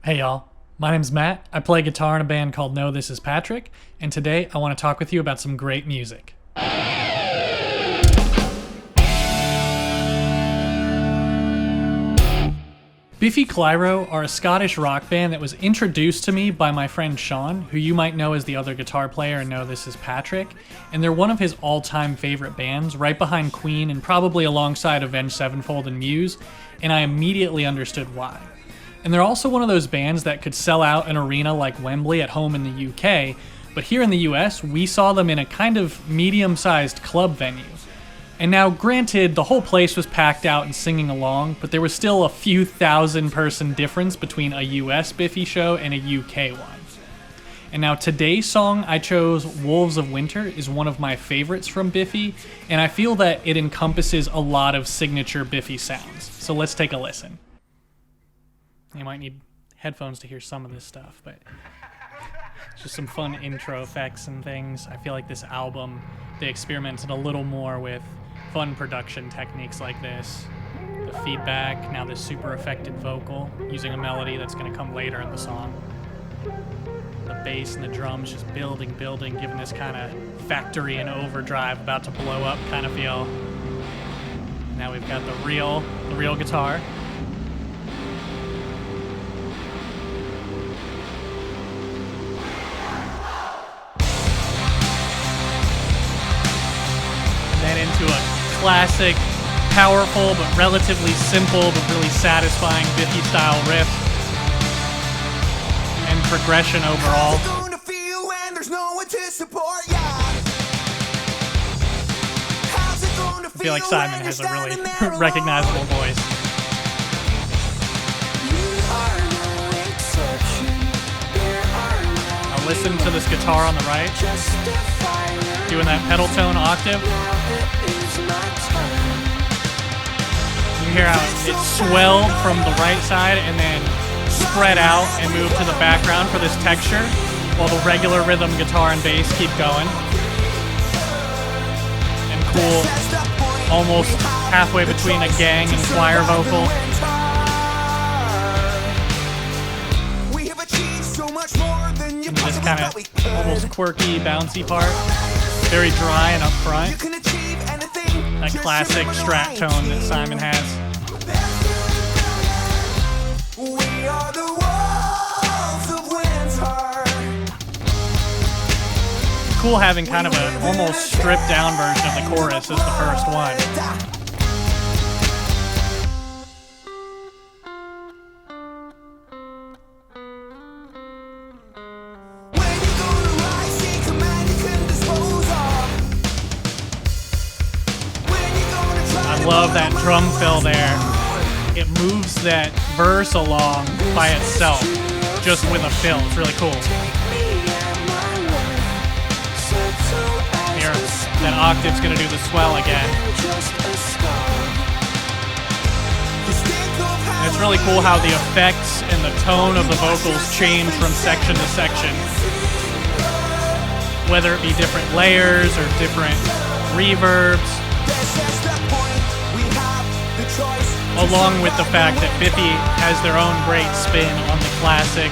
Hey y'all, my name's Matt. I play guitar in a band called No This Is Patrick, and today I want to talk with you about some great music. Biffy Clyro are a Scottish rock band that was introduced to me by my friend Sean, who you might know as the other guitar player and No This Is Patrick, and they're one of his all-time favorite bands, right behind Queen and probably alongside Avenged Sevenfold and Muse, and I immediately understood why. And they're also one of those bands that could sell out an arena like Wembley at home in the UK, but here in the US, we saw them in a kind of medium-sized club venue. And now, granted, the whole place was packed out and singing along, but there was still a few thousand-person difference between a US Biffy show and a UK one. And now today's song I chose, Wolves of Winter, is one of my favorites from Biffy, and I feel that it encompasses a lot of signature Biffy sounds. So let's take a listen. You might need headphones to hear some of this stuff, but it's just some fun intro effects and things. I feel like this album, they experimented a little more with fun production techniques like this. The feedback, now this super affected vocal, using a melody that's going to come later in the song. The bass and the drums just building, giving this kind of factory and overdrive, about to blow up kind of feel. Now we've got the real guitar. Then into a classic, powerful but relatively simple but really satisfying Biffy-style riff and progression overall. I feel like Simon has a really recognizable voice. Now listen to this guitar on the right, doing that pedal tone octave. You hear how it swelled from the right side and then spread out and moved to the background for this texture, while the regular rhythm guitar and bass keep going. And cool, almost halfway between a gang and choir vocal. And this kind of almost quirky, bouncy part. Very dry and upfront. That classic strat tone that Simon has. We are the wolves of winter. Cool having kind of an almost stripped down version of the chorus as the first one. I love that drum fill there. It moves that verse along by itself, just with a fill. It's really cool. Here, that octave's gonna do the swell again. And it's really cool how the effects and the tone of the vocals change from section to section. Whether it be different layers or different reverbs. Along with the fact that Biffy has their own great spin on the classic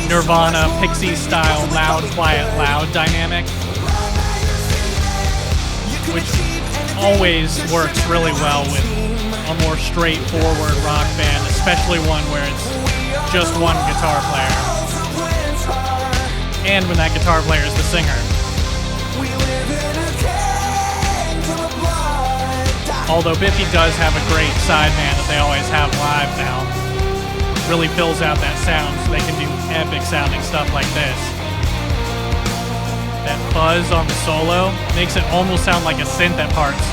Nirvana, Pixies-style loud, quiet, loud dynamic, which always works really well with a more straightforward rock band, especially one where it's just one guitar player, and when that guitar player is the singer. Although Biffy does have a great sideman that they always have live now. Really fills out that sound so they can do epic sounding stuff like this. That buzz on the solo makes it almost sound like a synth at parts.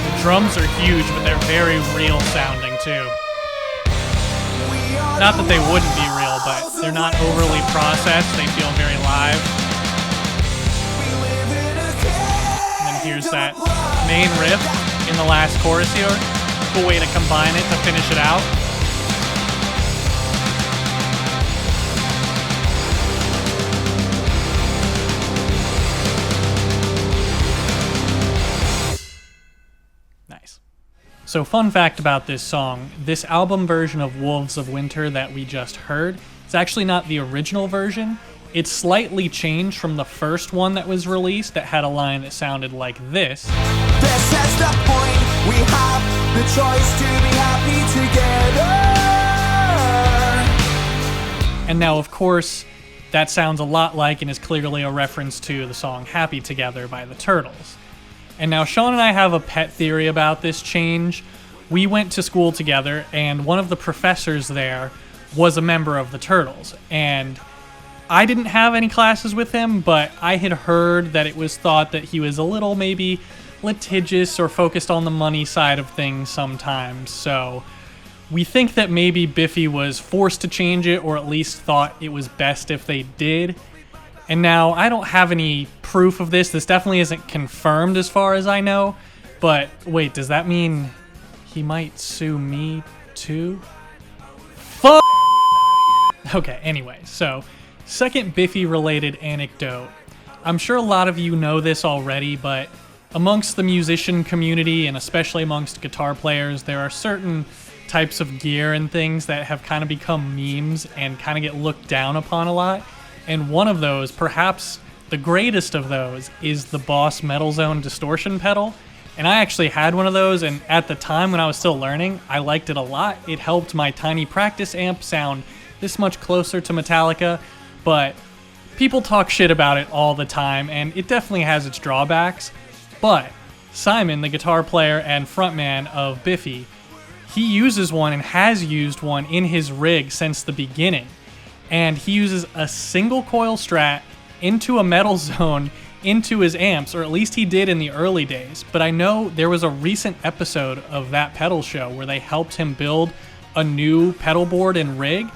The drums are huge, but they're very real sounding too. Not that they wouldn't be real, but they're not overly processed. They feel very live. And then here's that main riff in the last chorus here. Cool way to combine it to finish it out. So fun fact about this song, this album version of Wolves of Winter that we just heard, it's actually not the original version. It's slightly changed from the first one that was released that had a line that sounded like this. This is the point, we have the choice to be happy together. And now, of course, that sounds a lot like and is clearly a reference to the song Happy Together by the Turtles. And now Sean and I have a pet theory about this change. We went to school together, and one of the professors there was a member of the Turtles. And I didn't have any classes with him, but I had heard that it was thought that he was a little maybe litigious or focused on the money side of things sometimes. So we think that maybe Biffy was forced to change it, or at least thought it was best if they did. And now, I don't have any proof of this. This definitely isn't confirmed as far as I know. But wait, does that mean he might sue me too? Fuck! Okay, anyway, so second Biffy-related anecdote. I'm sure a lot of you know this already, but amongst the musician community, and especially amongst guitar players, there are certain types of gear and things that have kind of become memes and kind of get looked down upon a lot. And one of those, perhaps the greatest of those, is the Boss Metal Zone distortion pedal. And I actually had one of those, and at the time when I was still learning, I liked it a lot. It helped my tiny practice amp sound this much closer to Metallica, but people talk shit about it all the time, and it definitely has its drawbacks. But Simon, the guitar player and frontman of Biffy, he uses one and has used one in his rig since the beginning. And he uses a single coil Strat into a Metal Zone into his amps, or at least he did in the early days. But I know there was a recent episode of That Pedal Show where they helped him build a new pedal board and rig.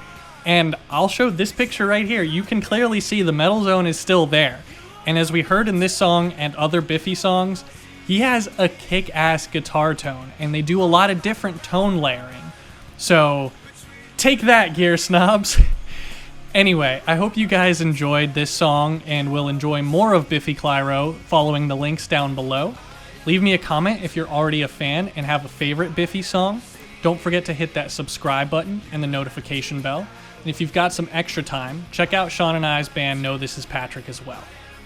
And I'll show this picture right here. You can clearly see the Metal Zone is still there. And as we heard in this song and other Biffy songs, he has a kick-ass guitar tone, and they do a lot of different tone layering. So take that, gear snobs. Anyway, I hope you guys enjoyed this song and will enjoy more of Biffy Clyro following the links down below. Leave me a comment if you're already a fan and have a favorite Biffy song. Don't forget to hit that subscribe button and the notification bell. And if you've got some extra time, check out Sean and I's band Know This Is Patrick as well.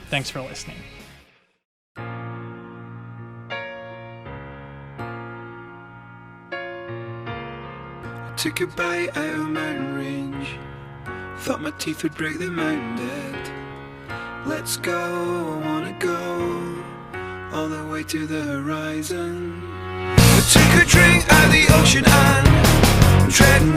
Thanks for listening. I took a bite out of a mountain range. Thought my teeth would break the mountain dead. Let's go, I wanna go all the way to the horizon. I took a drink out of the ocean and I'm treading